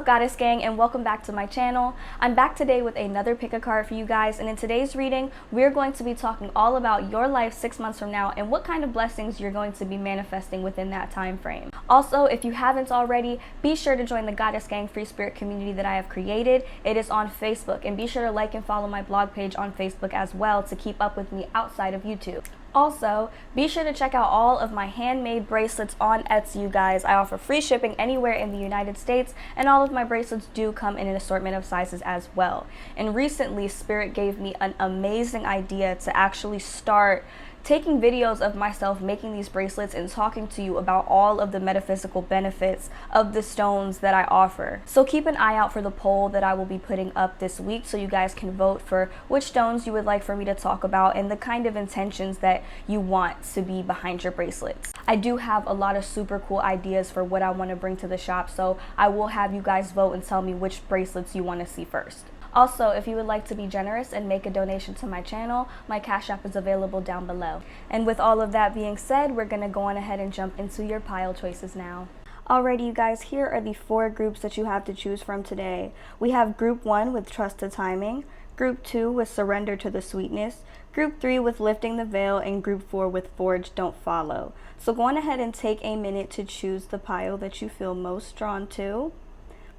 up, Goddess Gang, and welcome back to my channel. I'm back today with another pick a card for you guys, and in today's reading we're going to be talking all about your life 6 months from now and what kind of blessings you're going to be manifesting within that time frame. Also, if you haven't already, be sure to join the Goddess Gang free spirit community that I have created. It is on Facebook, and be sure to like and follow my blog page on Facebook as well to keep up with me outside of YouTube. Also, be sure to check out all of my handmade bracelets on Etsy, you guys. I offer free shipping anywhere in the United States, and all of my bracelets do come in an assortment of sizes as well. And recently, Spirit gave me an amazing idea to actually start taking videos of myself making these bracelets and talking to you about all of the metaphysical benefits of the stones that I offer. So keep an eye out for the poll that I will be putting up this week so you guys can vote for which stones you would like for me to talk about and the kind of intentions that you want to be behind your bracelets. I do have a lot of super cool ideas for what I want to bring to the shop, so I will have you guys vote and tell me which bracelets you want to see first. Also, if you would like to be generous and make a donation to my channel, my Cash App is available down below. And with all of that being said, we're going to go on ahead and jump into your pile choices now. Alrighty, you guys, here are the 4 groups that you have to choose from today. We have Group 1 with Trust the Timing, Group 2 with Surrender to the Sweetness, Group 3 with Lifting the Veil, and Group 4 with Forge Don't Follow. So go on ahead and take a minute to choose the pile that you feel most drawn to.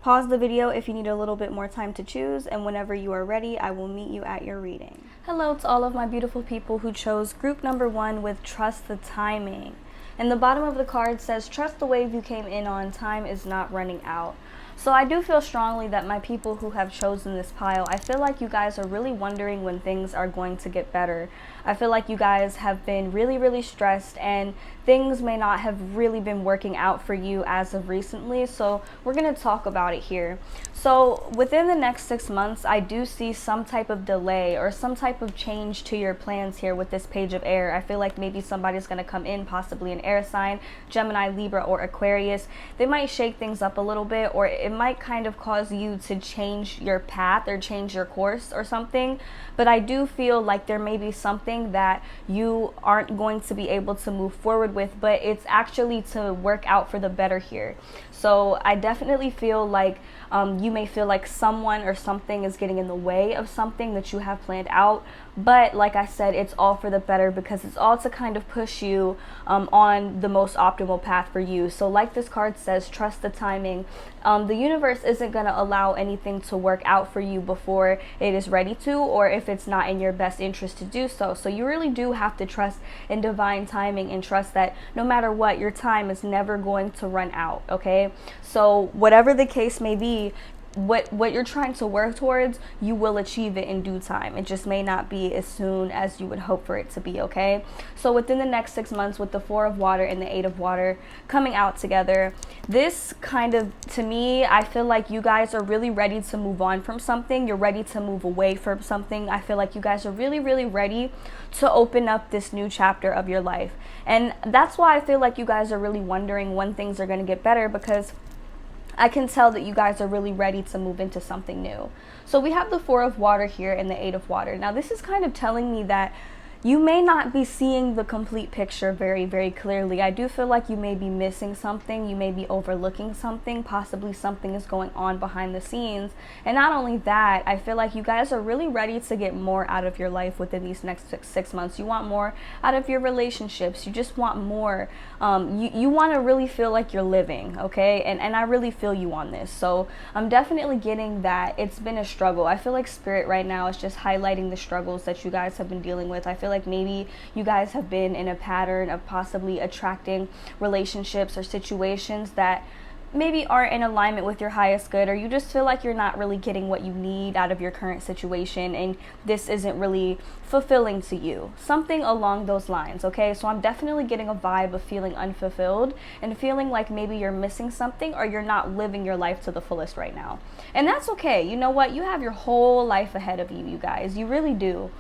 Pause the video if you need a little bit more time to choose, and whenever you are ready, I will meet you at your reading. Hello to all of my beautiful people who chose group number 1 with Trust the Timing. And the bottom of the card says, trust the wave you came in on, time is not running out. So I do feel strongly that my people who have chosen this pile, I feel like you guys are really wondering when things are going to get better. I feel like you guys have been really stressed and things may not have really been working out for you as of recently. So we're going to talk about it here. So within the next 6 months, I do see some type of delay or some type of change to your plans here with this Page of Air. I feel like maybe somebody's going to come in, possibly an air sign, Gemini, Libra, or Aquarius. They might shake things up a little bit, or it might kind of cause you to change your path or change your course or something. But I do feel like there may be something that you aren't going to be able to move forward with, but it's actually to work out for the better here. So I definitely feel like you may feel like someone or something is getting in the way of something that you have planned out. But like I said, it's all for the better because it's all to kind of push you on the most optimal path for you. So like this card says, trust the timing. The universe isn't going to allow anything to work out for you before it is ready to, or if it's not in your best interest to do so. So you really do have to trust in divine timing and trust that no matter what, your time is never going to run out, okay? So whatever the case may be, what you're trying to work towards, you will achieve it in due time. It just may not be as soon as you would hope for it to be, okay? So within the next 6 months, with the 4 of water and the 8 of water coming out together, this kind of, to me, I feel like you guys are really ready to move on from something. You're ready to move away from something. I feel like you guys are really ready to open up this new chapter of your life. And that's why I feel like you guys are really wondering when things are going to get better, because I can tell that you guys are really ready to move into something new. So we have the 4 of water here and the 8 of water. Now this is kind of telling me that you may not be seeing the complete picture very clearly. I do feel like you may be missing something. You may be overlooking something. Possibly something is going on behind the scenes. And not only that, I feel like you guys are really ready to get more out of your life within these next 6 months. You want more out of your relationships. You just want more. You want to really feel like you're living, okay? And I really feel you on this. So I'm definitely getting that it's been a struggle. I feel like Spirit right now is just highlighting the struggles that you guys have been dealing with. I feel like maybe you guys have been in a pattern of possibly attracting relationships or situations that maybe aren't in alignment with your highest good, or you just feel like you're not really getting what you need out of your current situation and this isn't really fulfilling to you. Something along those lines, okay? So I'm definitely getting a vibe of feeling unfulfilled and feeling like maybe you're missing something or you're not living your life to the fullest right now. And that's okay. You know what? You have your whole life ahead of you, you guys. You really do.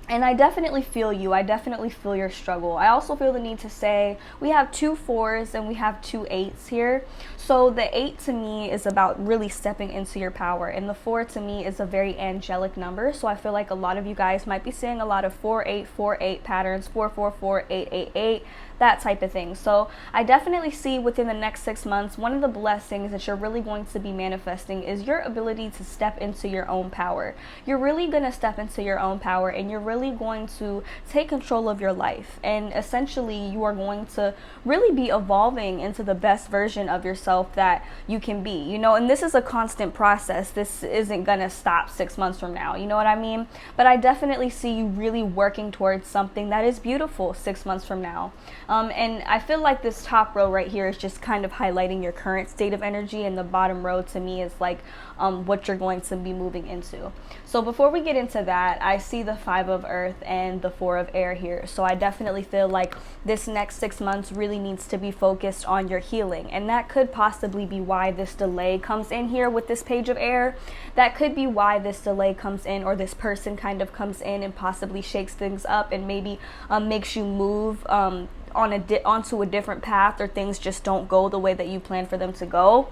And I definitely feel you. I definitely feel your struggle. I also feel the need to say we have 2 4s and we have 2 8s here. So the 8 to me is about really stepping into your power, and the 4 to me is a very angelic number. So I feel like a lot of you guys might be seeing a lot of 4 8 4 8 patterns, 4 4 4 8 8 8, that type of thing. So I definitely see within the next 6 months, one of the blessings that you're really going to be manifesting is your ability to step into your own power. You're really going to step into your own power, and you're really going to take control of your life. And essentially, you are going to really be evolving into the best version of yourself that you can be, you know, and this is a constant process. This isn't going to stop 6 months from now, you know what I mean? But I definitely see you really working towards something that is beautiful 6 months from now. And I feel like this top row right here is just kind of highlighting your current state of energy, and the bottom row to me is like what you're going to be moving into. So before we get into that, I see the 5 of earth and the 4 of air here. So I definitely feel like this next 6 months really needs to be focused on your healing, and that could possibly be why this delay comes in here with this page of air. That could be why this delay comes in, or this person kind of comes in and possibly shakes things up and maybe makes you move onto a different path, or things just don't go the way that you plan for them to go.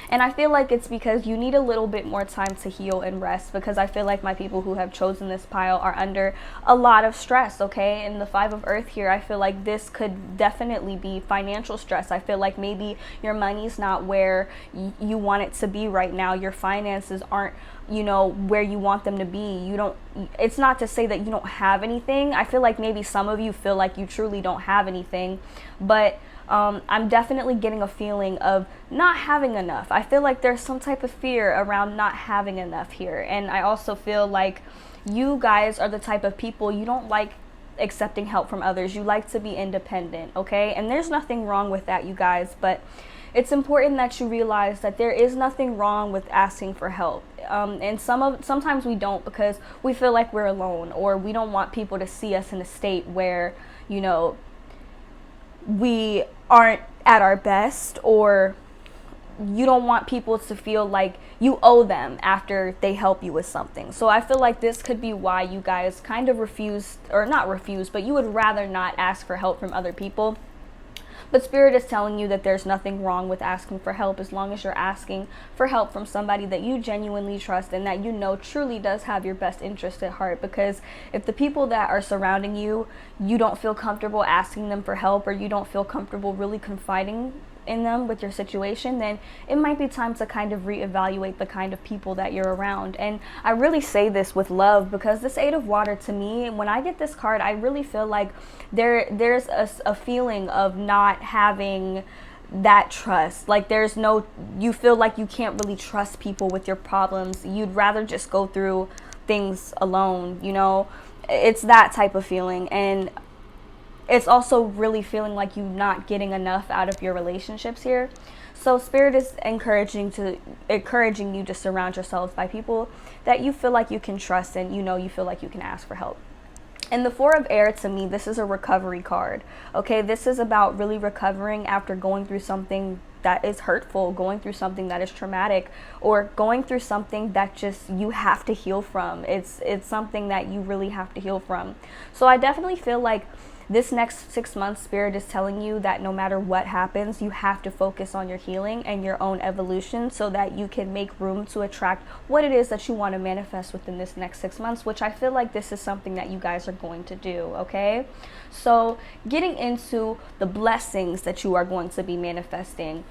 And I feel like it's because you need a little bit more time to heal and rest, because I feel like my people who have chosen this pile are under a lot of stress, okay? And the 5 of earth here, I feel like this could definitely be financial stress. I feel like maybe your money's not where you want it to be right now. Your finances aren't, you know, where you want them to be. It's not to say that you don't have anything. I feel like maybe some of you feel like you truly don't have anything, but I'm definitely getting a feeling of not having enough. I feel like there's some type of fear around not having enough here. And I also feel like you guys are the type of people, you don't like accepting help from others. You like to be independent, okay? And there's nothing wrong with that, you guys, but it's important that you realize that there is nothing wrong with asking for help. And sometimes we don't, because we feel like we're alone, or we don't want people to see us in a state where, you know, we aren't at our best, or you don't want people to feel like you owe them after they help you with something. So I feel like this could be why you guys kind of refuse, or not refuse, but you would rather not ask for help from other people. But Spirit is telling you that there's nothing wrong with asking for help, as long as you're asking for help from somebody that you genuinely trust and that you know truly does have your best interest at heart. Because if the people that are surrounding you, you don't feel comfortable asking them for help, or you don't feel comfortable really confiding in them with your situation, then it might be time to kind of reevaluate the kind of people that you're around. And I really say this with love, because this 8 of water, to me, when I get this card, I really feel like there's a feeling of not having that trust. Like you feel like you can't really trust people with your problems. You'd rather just go through things alone, you know? It's that type of feeling. And it's also really feeling like you're not getting enough out of your relationships here. So Spirit is encouraging you to surround yourselves by people that you feel like you can trust, and you feel like you can ask for help. And the 4 of air, to me, this is a recovery card. Okay, this is about really recovering after going through something that is hurtful, going through something that is traumatic, or going through something that just you have to heal from. It's something that you really have to heal from. So I definitely feel like this next 6 months, Spirit is telling you that no matter what happens, you have to focus on your healing and your own evolution, so that you can make room to attract what it is that you want to manifest within this next 6 months, which I feel like this is something that you guys are going to do, okay? So getting into the blessings that you are going to be manifesting,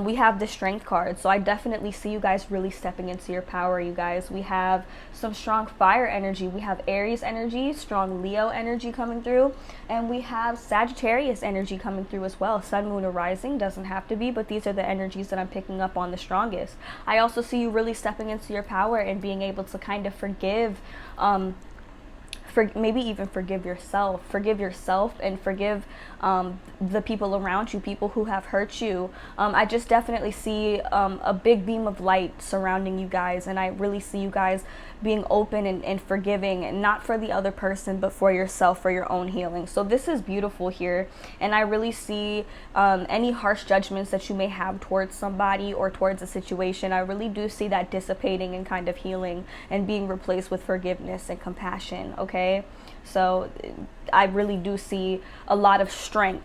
we have the Strength card. So I definitely see you guys really stepping into your power, you guys. We have some strong fire energy. We have Aries energy, strong Leo energy coming through, and we have Sagittarius energy coming through as well. Sun, moon, or rising, doesn't have to be, but these are the energies that I'm picking up on the strongest. I also see you really stepping into your power and being able to kind of forgive, maybe even forgive yourself and forgive the people around you, people who have hurt you. I just definitely see a big beam of light surrounding you guys, and I really see you guys being open and forgiving, and not for the other person, but for yourself, for your own healing. So this is beautiful here. And I really see any harsh judgments that you may have towards somebody or towards a situation, I really do see that dissipating and kind of healing and being replaced with forgiveness and compassion, okay? So I really do see a lot of strength,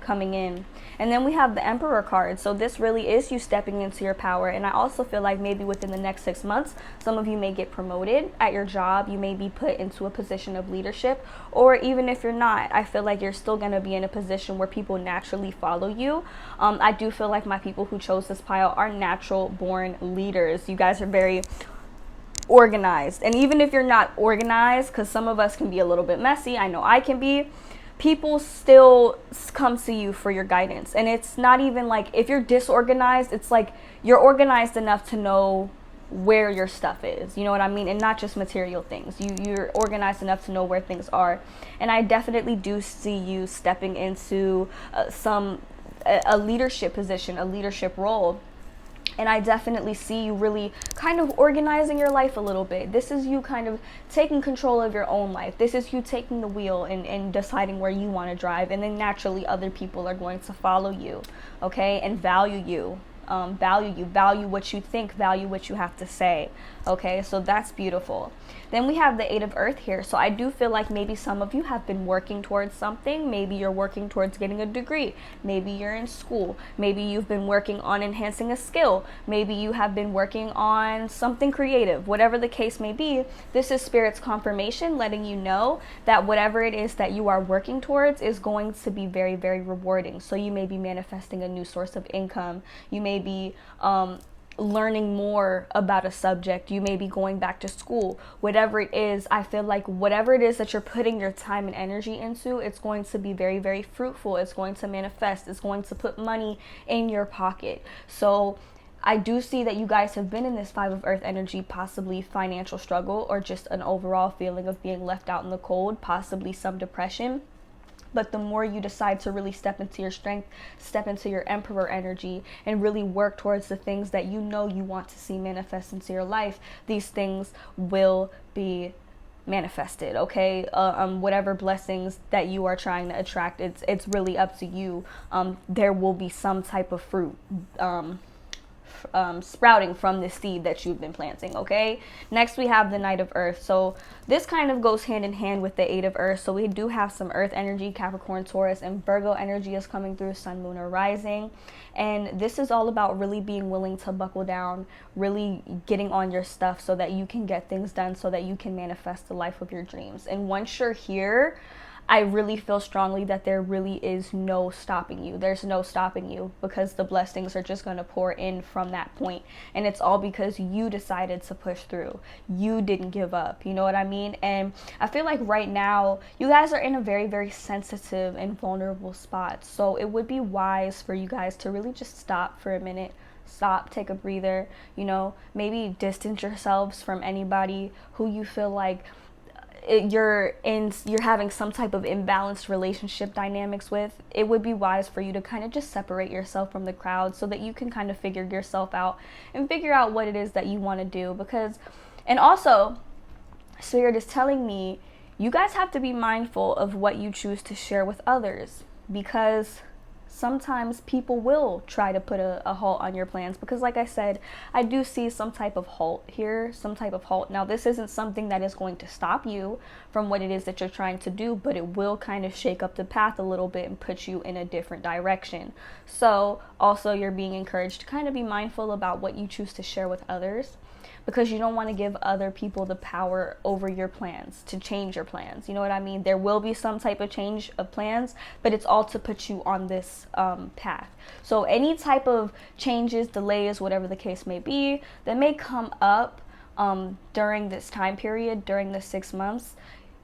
coming in. And then we have the Emperor card. So this really is you stepping into your power. And I also feel like maybe within the next 6 months, some of you may get promoted at your job. You may be put into a position of leadership. Or even if you're not, I feel like you're still going to be in a position where people naturally follow you. I do feel like my people who chose this pile are natural born leaders. You guys are very organized. And even if you're not organized, because some of us can be a little bit messy, I know I can be, people still come to you for your guidance. And it's not even like if you're disorganized, it's like you're organized enough to know where your stuff is, you know what I mean? And not just material things. You're organized enough to know where things are. And I definitely do see you stepping into a leadership position, a leadership role. And I definitely see you really kind of organizing your life a little bit. This is you kind of taking control of your own life. This is you taking the wheel and deciding where you want to drive. And then naturally other people are going to follow you, okay? And value you. Value what you think, value what you have to say. Okay, so that's beautiful. Then we have the Eight of Earth here. So I do feel like maybe some of you have been working towards something. Maybe you're working towards getting a degree. Maybe you're in school. Maybe you've been working on enhancing a skill. Maybe you have been working on something creative. Whatever the case may be, this is Spirit's confirmation letting you know that whatever it is that you are working towards is going to be very, very rewarding. So you may be manifesting a new source of income. You may be learning more about a subject. You may be going back to school. Whatever it is, I feel like whatever it is that you're putting your time and energy into, it's going to be very, very fruitful. It's going to manifest. It's going to put money in your pocket. So I do see that you guys have been in this Five of Earth energy, possibly financial struggle or just an overall feeling of being left out in the cold, possibly some depression. But the more you decide to really step into your strength, step into your Emperor energy, and really work towards the things that you know you want to see manifest into your life, these things will be manifested, okay? Whatever blessings that you are trying to attract, it's really up to you. There will be some type of fruit sprouting from the seed that you've been planting, okay? Next we have the Knight of Earth. So this kind of goes hand in hand with the Eight of Earth. So we do have some Earth energy, Capricorn, Taurus, and Virgo energy is coming through, Sun, Moon, or Rising. And this is all about really being willing to buckle down, really getting on your stuff so that you can get things done, so that you can manifest the life of your dreams. And once you're here, I really feel strongly that there really is no stopping you. There's no stopping you, because the blessings are just going to pour in from that point. And it's all because you decided to push through. You didn't give up. You know what I mean? And I feel like right now, you guys are in a very, very sensitive and vulnerable spot. So it would be wise for you guys to really just stop for a minute. Stop, take a breather, you know, maybe distance yourselves from anybody who you feel like you're having some type of imbalanced relationship dynamics with. It would be wise for you to kind of just separate yourself from the crowd so that you can kind of figure yourself out and figure out what it is that you want to do. And also, Spirit is telling me you guys have to be mindful of what you choose to share with others, because sometimes people will try to put a halt on your plans, because like I said, I do see some type of halt here, some type of halt. Now, this isn't something that is going to stop you from what it is that you're trying to do, but it will kind of shake up the path a little bit and put you in a different direction. So also, you're being encouraged to kind of be mindful about what you choose to share with others, because you don't want to give other people the power over your plans, to change your plans. You know what I mean? There will be some type of change of plans, but it's all to put you on this path. So any type of changes, delays, whatever the case may be, that may come up during this time period, during the 6 months,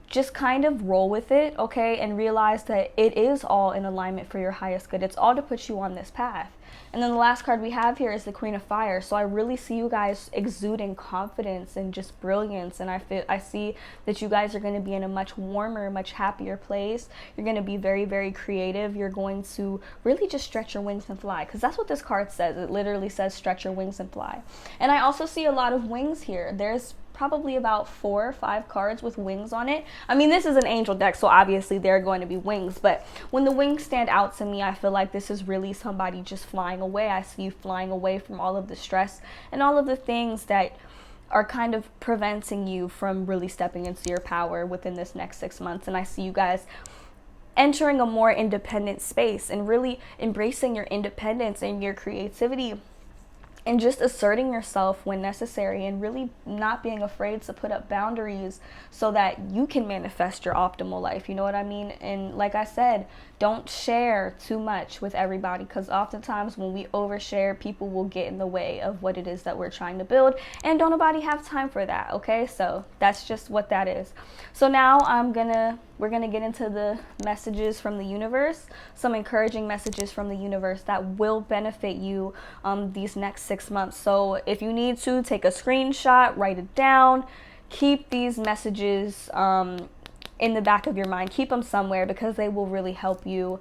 just kind of roll with it, okay? And realize that it is all in alignment for your highest good. It's all to put you on this path. And then the last card we have here is the Queen of Fire. So I really see you guys exuding confidence and just brilliance. And I see that you guys are going to be in a much warmer, much happier place. You're going to be very, very creative. You're going to really just stretch your wings and fly, because that's what this card says. It literally says stretch your wings and fly. And I also see a lot of wings here. There's probably about 4 or 5 cards with wings on it. I mean, this is an angel deck, so obviously there are going to be wings, but when the wings stand out to me, I feel like this is really somebody just flying away. I see you flying away from all of the stress and all of the things that are kind of preventing you from really stepping into your power within this next 6 months. And I see you guys entering a more independent space and really embracing your independence and your creativity, and just asserting yourself when necessary, and really not being afraid to put up boundaries so that you can manifest your optimal life. You know what I mean? And like I said, don't share too much with everybody, because oftentimes when we overshare, people will get in the way of what it is that we're trying to build, and don't nobody have time for that, okay? So that's just what that is. So now we're gonna get into the messages from the universe, some encouraging messages from the universe that will benefit you these next 6 months. So if you need to, take a screenshot, write it down, keep these messages in the back of your mind, keep them somewhere, because they will really help you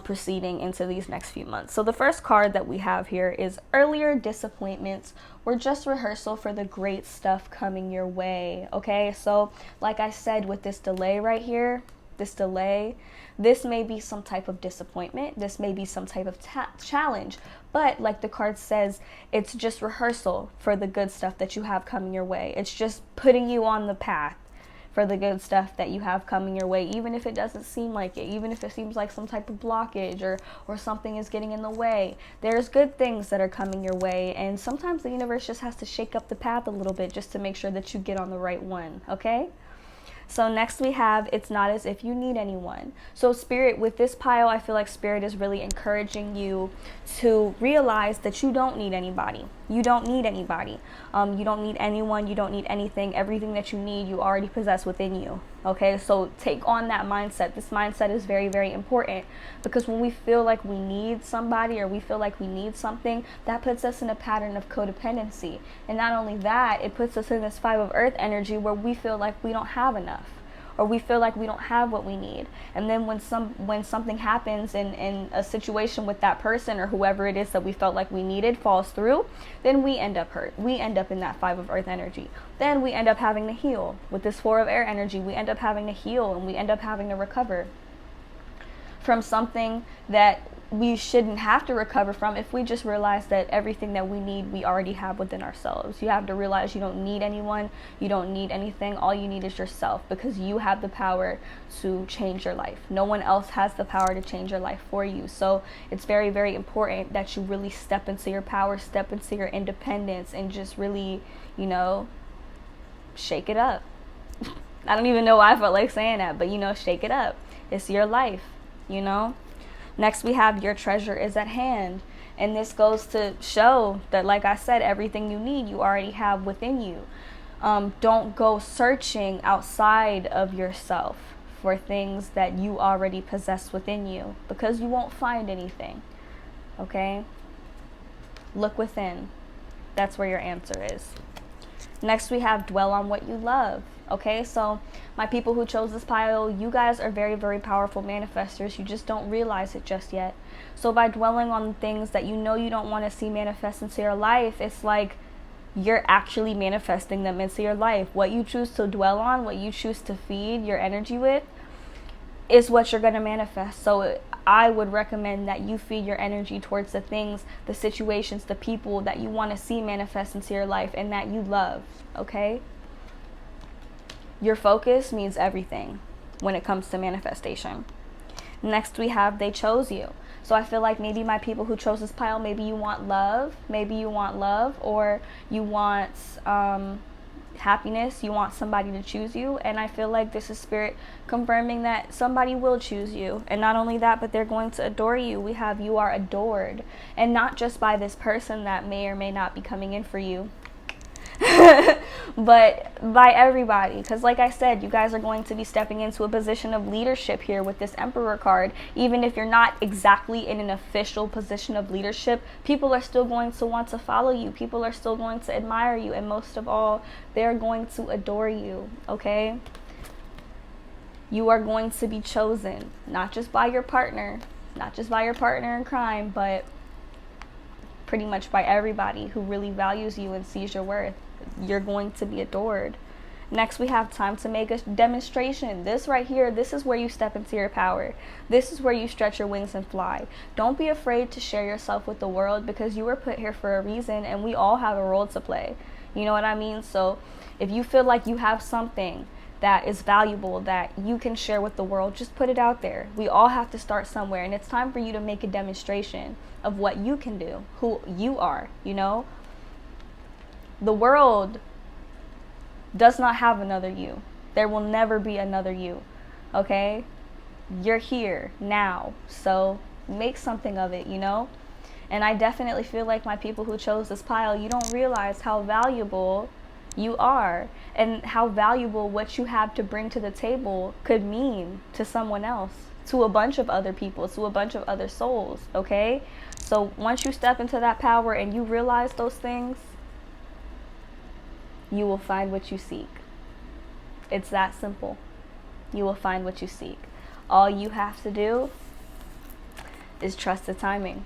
proceeding into these next few months. So the first card that we have here is earlier disappointments were just rehearsal for the great stuff coming your way. Okay, so like I said, with this delay right here, this may be some type of disappointment, this may be some type of challenge, but like the card says, it's just rehearsal for the good stuff that you have coming your way. It's just putting you on the path for the good stuff that you have coming your way, even if it doesn't seem like it, even if it seems like some type of blockage or something is getting in the way. There's good things that are coming your way, and sometimes the universe just has to shake up the path a little bit just to make sure that you get on the right one, okay? So next we have, it's not as if you need anyone. So Spirit, with this pile, I feel like Spirit is really encouraging you to realize that you don't need anybody. You don't need anybody. You don't need anyone. You don't need anything. Everything that you need, you already possess within you. Okay, so take on that mindset. This mindset is very, very important, because when we feel like we need somebody or we feel like we need something, that puts us in a pattern of codependency. And not only that, it puts us in this 5 of Earth energy where we feel like we don't have enough, or we feel like we don't have what we need. And then when something happens in a situation with that person or whoever it is that we felt like we needed falls through, then we end up hurt. We end up in that 5 of Earth energy. Then we end up having to heal. With this 4 of Air energy, we end up having to heal, and we end up having to recover from something that we shouldn't have to recover from if we just realize that everything that we need, we already have within ourselves. You have to realize you don't need anyone, you don't need anything. All you need is yourself, because you have the power to change your life. No one else has the power to change your life for you. So it's very, very important that you really step into your power, step into your independence, and just really, you know, shake it up. I don't even know why I felt like saying that, but you know, shake it up. It's your life, you know. Next we have your treasure is at hand, and this goes to show that, like I said, everything you need you already have within you. Don't go searching outside of yourself for things that you already possess within you, because you won't find anything. Okay, look within. That's where your answer is. Next we have dwell on what you love. Okay, so my people who chose this pile, you guys are very, very powerful manifestors. You just don't realize it just yet. So by dwelling on things that you know you don't want to see manifest into your life, it's like you're actually manifesting them into your life. What you choose to dwell on, what you choose to feed your energy with, is what you're going to manifest. So I would recommend that you feed your energy towards the things, the situations, the people that you want to see manifest into your life and that you love, okay? Your focus means everything when it comes to manifestation. Next we have they chose you. So I feel like maybe my people who chose this pile, maybe you want love, or you want happiness, you want somebody to choose you. And I feel like this is Spirit confirming that somebody will choose you. And not only that, but they're going to adore you. We have you are adored, and not just by this person that may or may not be coming in for you. but by everybody, because like I said, you guys are going to be stepping into a position of leadership here with this Emperor card. Even if you're not exactly in an official position of leadership, people are still going to want to follow you. People are still going to admire you, and most of all, they're going to adore you. Okay, you are going to be chosen, not just by your partner, not just by your partner in crime, but pretty much by everybody who really values you and sees your worth. You're going to be adored. Next, we have time to make a demonstration. This right here, this is where you step into your power. This is where you stretch your wings and fly. Don't be afraid to share yourself with the world, because you were put here for a reason, and we all have a role to play. You know what I mean? So if you feel like you have something that is valuable that you can share with the world, just put it out there. We all have to start somewhere, and it's time for you to make a demonstration of what you can do, who you are. You know, the world does not have another you. There will never be another you. Okay, you're here now, so make something of it, you know. And I definitely feel like my people who chose this pile, you don't realize how valuable you are, and how valuable what you have to bring to the table could mean to someone else, to a bunch of other people, to a bunch of other souls. Okay, so once you step into that power and you realize those things, you will find what you seek. It's that simple. You will find what you seek. All you have to do is trust the timing.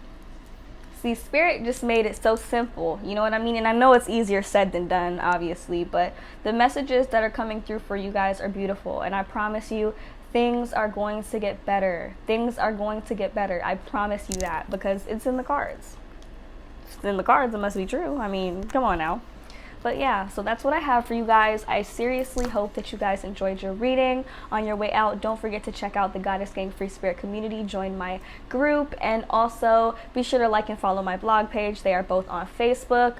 See, Spirit just made it so simple, you know what I mean? And I know it's easier said than done, obviously, but the messages that are coming through for you guys are beautiful. And I promise you, things are going to get better. Things are going to get better. I promise you that, because it's in the cards. It's in the cards, it must be true. I mean, come on now. But yeah, so that's what I have for you guys. I seriously hope that you guys enjoyed your reading. On your way out, don't forget to check out the Goddess Gang Free Spirit community. Join my group, and also be sure to like and follow my blog page. They are both on Facebook.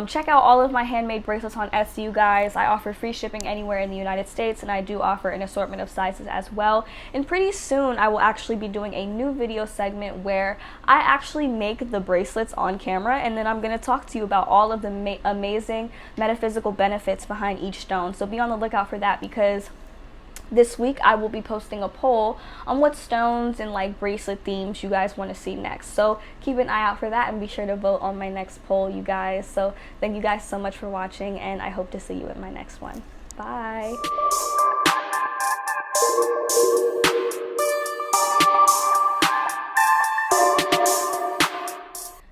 Check out all of my handmade bracelets on Etsy, you guys. I offer free shipping anywhere in the United States, and I do offer an assortment of sizes as well. And pretty soon, I will actually be doing a new video segment where I actually make the bracelets on camera, and then I'm going to talk to you about all of the amazing metaphysical benefits behind each stone. So be on the lookout for that, because this week I will be posting a poll on what stones and like bracelet themes you guys want to see next. So keep an eye out for that, and be sure to vote on my next poll, you guys. So thank you guys so much for watching, and I hope to see you in my next one. Bye.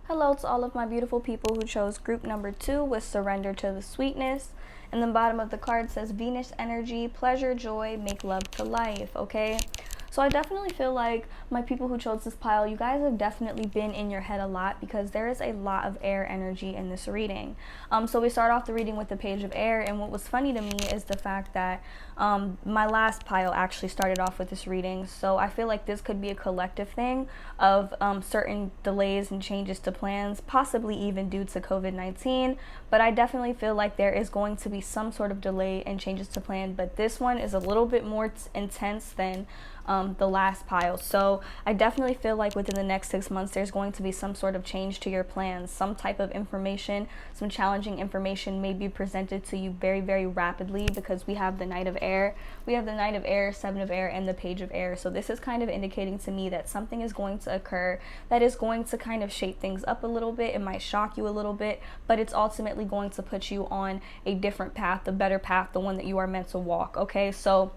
Hello to all of my beautiful people who chose group number 2 with Surrender to the Sweetness. And the bottom of the card says Venus energy, pleasure, joy, make love to life. Okay, so I definitely feel like my people who chose this pile, you guys have definitely been in your head a lot, because there is a lot of air energy in this reading. So we start off the reading with the Page of Air, and what was funny to me is the fact that my last pile actually started off with this reading. So I feel like this could be a collective thing of certain delays and changes to plans, possibly even due to COVID-19. But I definitely feel like there is going to be some sort of delay and changes to plan. But this one is a little bit more intense than the last pile. So I definitely feel like within the next 6 months, there's going to be some sort of change to your plans. Some type of information, some challenging information may be presented to you very, very rapidly, because we have the Knight of Air, we have the Knight of Air, Seven of Air, and the Page of Air. So this is kind of indicating to me that something is going to occur that is going to kind of shake things up a little bit. It might shock you a little bit, but it's ultimately going to put you on a different path, a better path, the one that you are meant to walk. Okay, so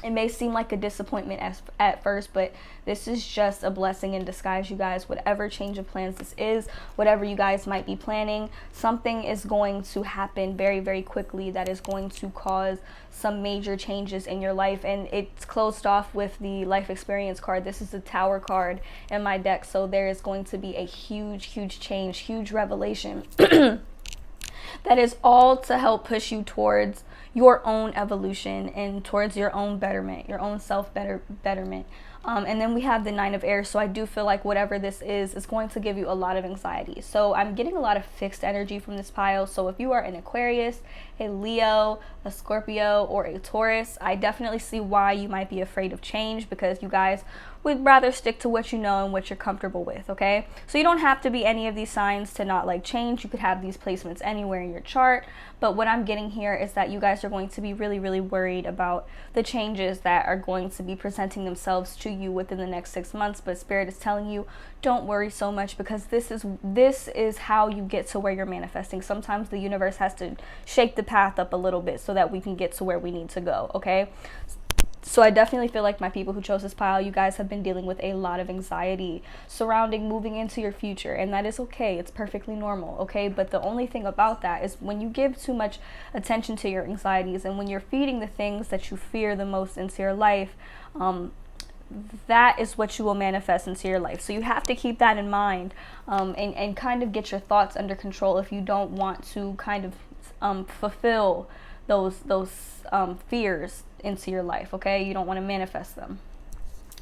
it may seem like a disappointment at first, but this is just a blessing in disguise, you guys. Whatever change of plans this is, whatever you guys might be planning, something is going to happen very, very quickly that is going to cause some major changes in your life. And it's closed off with the Life Experience card. This is the Tower card in my deck, so there is going to be a huge, huge change, huge revelation that is all to help push you towards your own evolution and towards your own betterment, your own betterment. And then we have the Nine of Air. So I do feel like whatever this is going to give you a lot of anxiety. So I'm getting a lot of fixed energy from this pile. So if you are an Aquarius, a Leo, a Scorpio, or a Taurus, I definitely see why you might be afraid of change, because you guys, would rather stick to what you know and what you're comfortable with, okay? So you don't have to be any of these signs to not like change. You could have these placements anywhere in your chart, but what I'm getting here is that you guys are going to be really, really worried about the changes that are going to be presenting themselves to you within the next 6 months. But Spirit is telling you, don't worry so much, because this is how you get to where you're manifesting. Sometimes the universe has to shake the path up a little bit so that we can get to where we need to go, okay? So I definitely feel like my people who chose this pile, you guys have been dealing with a lot of anxiety surrounding moving into your future, and that is okay. It's perfectly normal, okay? But the only thing about that is when you give too much attention to your anxieties, and when you're feeding the things that you fear the most into your life, that is what you will manifest into your life. So you have to keep that in mind, and kind of get your thoughts under control if you don't want to kind of fulfill those fears into your life, okay? You don't want to manifest them.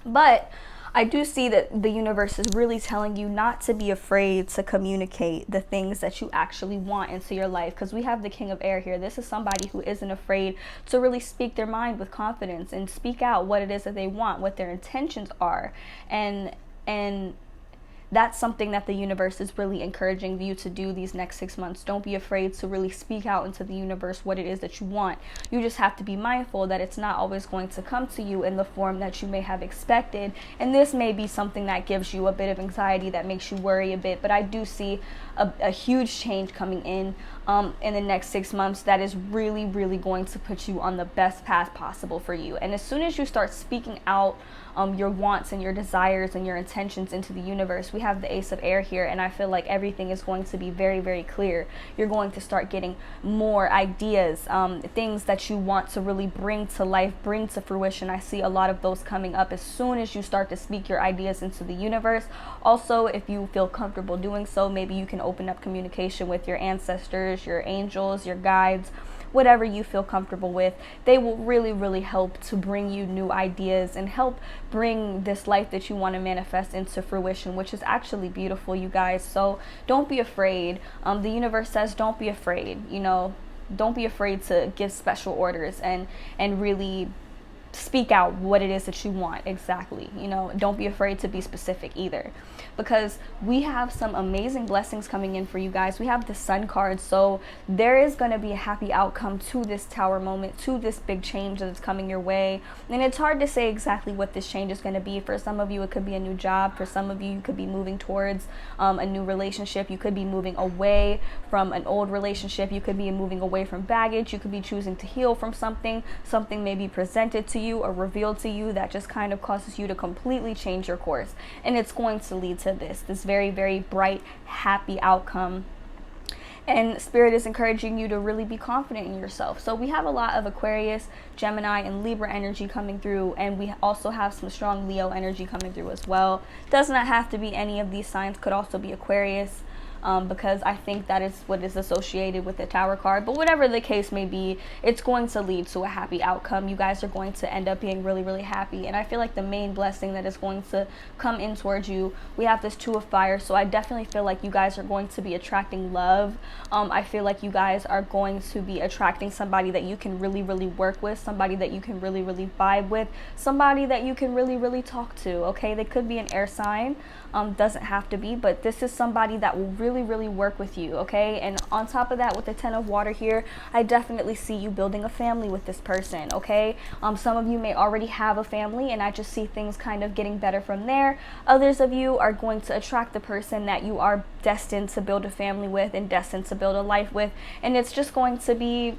But I do see that the universe is really telling you not to be afraid to communicate the things that you actually want into your life, because we have the King of Air here. This is somebody who isn't afraid to really speak their mind with confidence and speak out what it is that they want, what their intentions are, and that's something that the universe is really encouraging you to do these next 6 months. Don't be afraid to really speak out into the universe what it is that you want. You just have to be mindful that it's not always going to come to you in the form that you may have expected. And this may be something that gives you a bit of anxiety, that makes you worry a bit. But I do see a huge change coming in the next 6 months that is really, really going to put you on the best path possible for you. And as soon as you start speaking out your wants and your desires and your intentions into the universe, we have the Ace of Air here, and I feel like everything is going to be very, very clear. You're going to start getting more ideas, things that you want to really bring to life, bring to fruition. I see a lot of those coming up as soon as you start to speak your ideas into the universe. Also, if you feel comfortable doing so, maybe you can open up communication with your ancestors, your angels, your guides, whatever you feel comfortable with. They will really, really help to bring you new ideas and help bring this life that you want to manifest into fruition, which is actually beautiful, you guys. So don't be afraid. The universe says don't be afraid. You know, don't be afraid to give special orders and really speak out what it is that you want exactly. You know, don't be afraid to be specific either, because we have some amazing blessings coming in for you guys. We have the Sun card, so there is going to be a happy outcome to this Tower moment, to this big change that's coming your way. And it's hard to say exactly what this change is going to be. For some of you, it could be a new job. For some of you, you could be moving towards a new relationship. You could be moving away from an old relationship. You could be moving away from baggage. You could be choosing to heal from something may be presented to you or revealed to you that just kind of causes you to completely change your course, and it's going to lead to this very, very bright, happy outcome. And Spirit is encouraging you to really be confident in yourself. So we have a lot of Aquarius, Gemini, and Libra energy coming through, and we also have some strong Leo energy coming through as well. Does not have to be any of these signs, could also be Aquarius, because I think that is what is associated with the Tower card. But whatever the case may be, it's going to lead to a happy outcome. You guys are going to end up being really, really happy. And I feel like the main blessing that is going to come in towards you, we have this Two of Fire. So I definitely feel like you guys are going to be attracting love. I feel like you guys are going to be attracting somebody that you can really, really work with, somebody that you can really, really vibe with, somebody that you can really, really talk to, okay? They could be an air sign, doesn't have to be, but this is somebody that will really, really work with you, okay? And on top of that, with the Ten of Water here, I definitely see you building a family with this person, okay? Some of you may already have a family, and I just see things kind of getting better from there. Others of you are going to attract the person that you are destined to build a family with and destined to build a life with, and it's just going to be,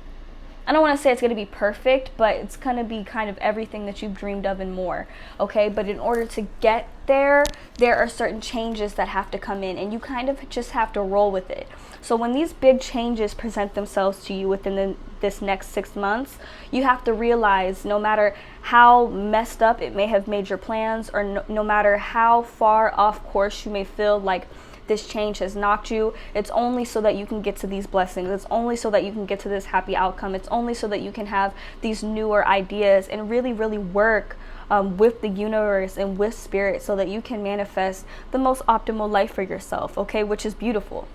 I don't want to say it's going to be perfect, but it's going to be kind of everything that you've dreamed of and more, okay? But in order to get there are certain changes that have to come in, and you kind of just have to roll with it. So when these big changes present themselves to you within this next 6 months, you have to realize no matter how messed up it may have made your plans, or no matter how far off course you may feel like this change has knocked you, it's only so that you can get to these blessings. It's only so that you can get to this happy outcome. It's only so that you can have these newer ideas and really, really work with the universe and with Spirit so that you can manifest the most optimal life for yourself, okay? Which is beautiful.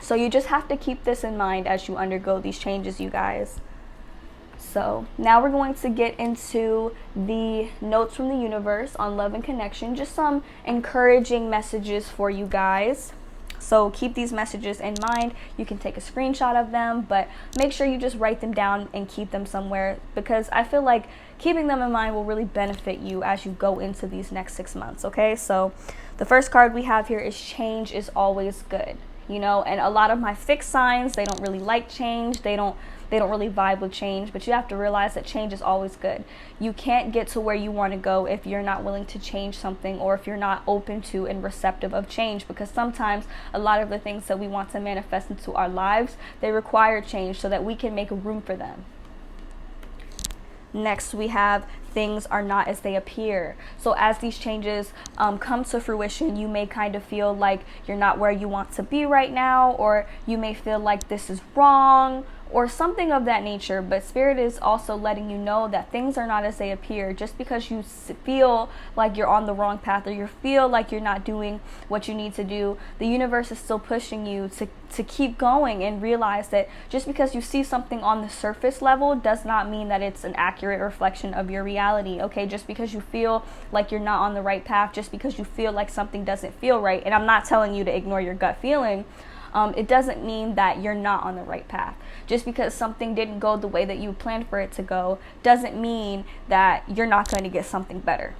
So you just have to keep this in mind as you undergo these changes, you guys. So now we're going to get into the notes from the universe on love and connection, just some encouraging messages for you guys. So keep these messages in mind. You can take a screenshot of them, but make sure you just write them down and keep them somewhere, because I feel like keeping them in mind will really benefit you as you go into these next 6 months, okay? So the first card we have here is change is always good, you know, and a lot of my fixed signs, they don't really like change. They don't really vibe with change, but you have to realize that change is always good. You can't get to where you want to go if you're not willing to change something, or if you're not open to and receptive of change, because sometimes a lot of the things that we want to manifest into our lives, they require change so that we can make room for them. Next, we have things are not as they appear. So as these changes come to fruition, you may kind of feel like you're not where you want to be right now, or you may feel like this is wrong, or something of that nature. But Spirit is also letting you know that things are not as they appear. Just because you feel like you're on the wrong path, or you feel like you're not doing what you need to do, the universe is still pushing you to keep going, and realize that just because you see something on the surface level does not mean that it's an accurate reflection of your reality, okay? Just because you feel like you're not on the right path, just because you feel like something doesn't feel right, and I'm not telling you to ignore your gut feeling, it doesn't mean that you're not on the right path. Just because something didn't go the way that you planned for it to go doesn't mean that you're not going to get something better.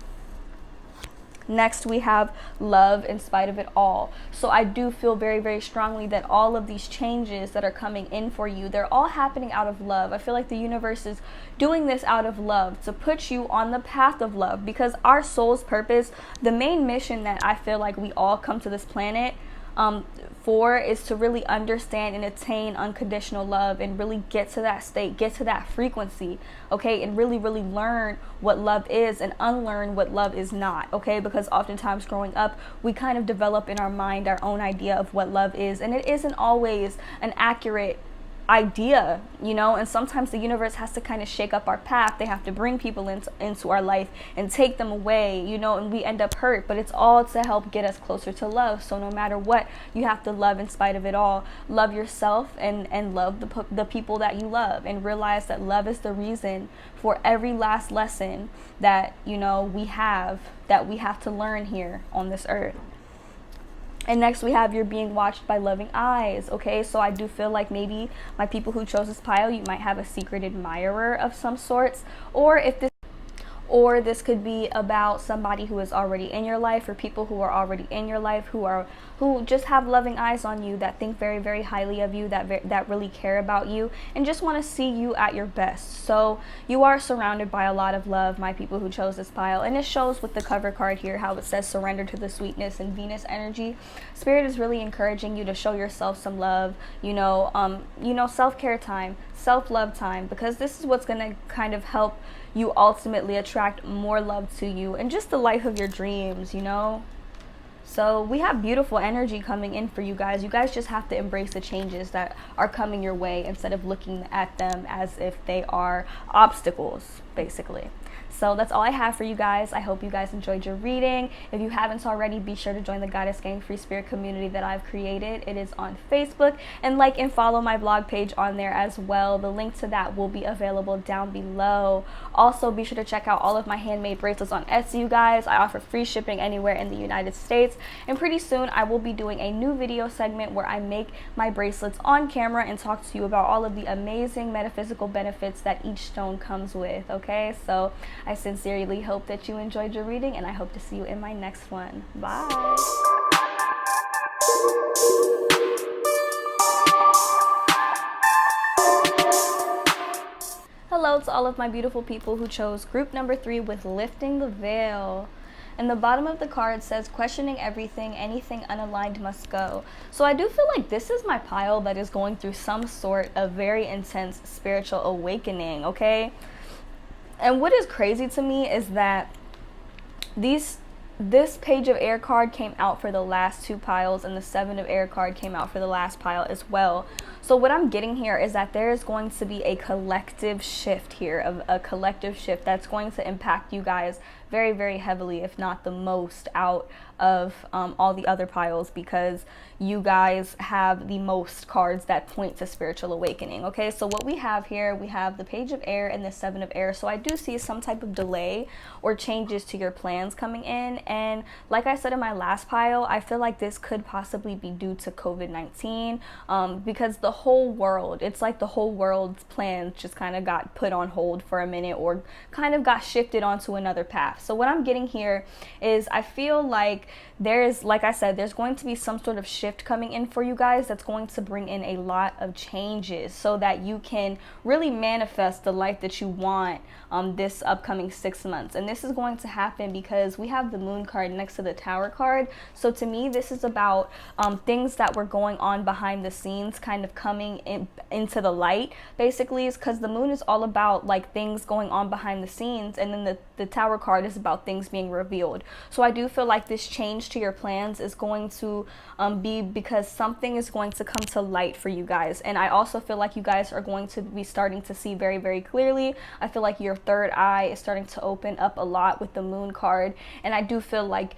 Next, we have love in spite of it all. So I do feel very, very strongly that all of these changes that are coming in for you, they're all happening out of love. I feel like the universe is doing this out of love to put you on the path of love, because our soul's purpose, the main mission that I feel like we all come to this planet for, is to really understand and attain unconditional love, and really get to that state, get to that frequency, okay, and really, really learn what love is and unlearn what love is not, okay? Because oftentimes growing up, we kind of develop in our mind our own idea of what love is, and it isn't always an accurate idea, you know, and sometimes the universe has to kind of shake up our path. They have to bring people into our life and take them away, you know, and we end up hurt, but it's all to help get us closer to love. So no matter what, you have to love in spite of it all. Love yourself, and love the people that you love, and realize that love is the reason for every last lesson that, you know, we have to learn here on this earth. And next, we have you're being watched by loving eyes, okay? So I do feel like maybe my people who chose this pile, you might have a secret admirer of some sorts, or this could be about somebody who is already in your life, or people who are already in your life who just have loving eyes on you, that think very, very highly of you, that really care about you, and just want to see you at your best. So you are surrounded by a lot of love, my people who chose this pile, and it shows with the cover card here how it says surrender to the sweetness and Venus energy. Spirit is really encouraging you to show yourself some love, self-care time, self-love time, because this is what's going to kind of help you ultimately attract more love to you and just the life of your dreams, you know? So we have beautiful energy coming in for you guys. You guys just have to embrace the changes that are coming your way, instead of looking at them as if they are obstacles, basically. So that's all I have for you guys. I hope you guys enjoyed your reading. If you haven't already, be sure to join the Goddess Gang Free Spirit community that I've created. It is on Facebook, and like and follow my blog page on there as well. The link to that will be available down below. Also, be sure to check out all of my handmade bracelets on Etsy, you guys. I offer free shipping anywhere in the United States, and pretty soon I will be doing a new video segment where I make my bracelets on camera and talk to you about all of the amazing metaphysical benefits that each stone comes with, okay? So I sincerely hope that you enjoyed your reading, and I hope to see you in my next one. Bye. Hello to all of my beautiful people who chose group number 3 with Lifting the Veil. And the bottom of the card says, questioning everything, anything unaligned must go. So I do feel like this is my pile that is going through some sort of very intense spiritual awakening, okay? And what is crazy to me is that this Page of Air card came out for the last 2 piles, and the 7 of Air card came out for the last pile as well. So what I'm getting here is that there is going to be a collective shift here, of a collective shift that's going to impact you guys very, very heavily, if not the most, out of all the other piles, because you guys have the most cards that point to spiritual awakening. Okay, so what we have here, we have the Page of Air and the Seven of Air. So I do see some type of delay or changes to your plans coming in. And like I said in my last pile, I feel like this could possibly be due to COVID-19, because the whole world, it's like the whole world's plans just kind of got put on hold for a minute, or kind of got shifted onto another path. So what I'm getting here is, I feel like there's, like I said, there's going to be some sort of shift coming in for you guys that's going to bring in a lot of changes so that you can really manifest the life that you want this upcoming 6 months. And this is going to happen because we have the Moon card next to the Tower card. So to me, this is about things that were going on behind the scenes kind of coming into the light, basically, is because the Moon is all about like things going on behind the scenes, and then the Tower card is about things being revealed. So I do feel like this change to your plans is going to be because something is going to come to light for you guys. And I also feel like you guys are going to be starting to see very, very clearly. I feel like your third eye is starting to open up a lot with the Moon card, and I do feel like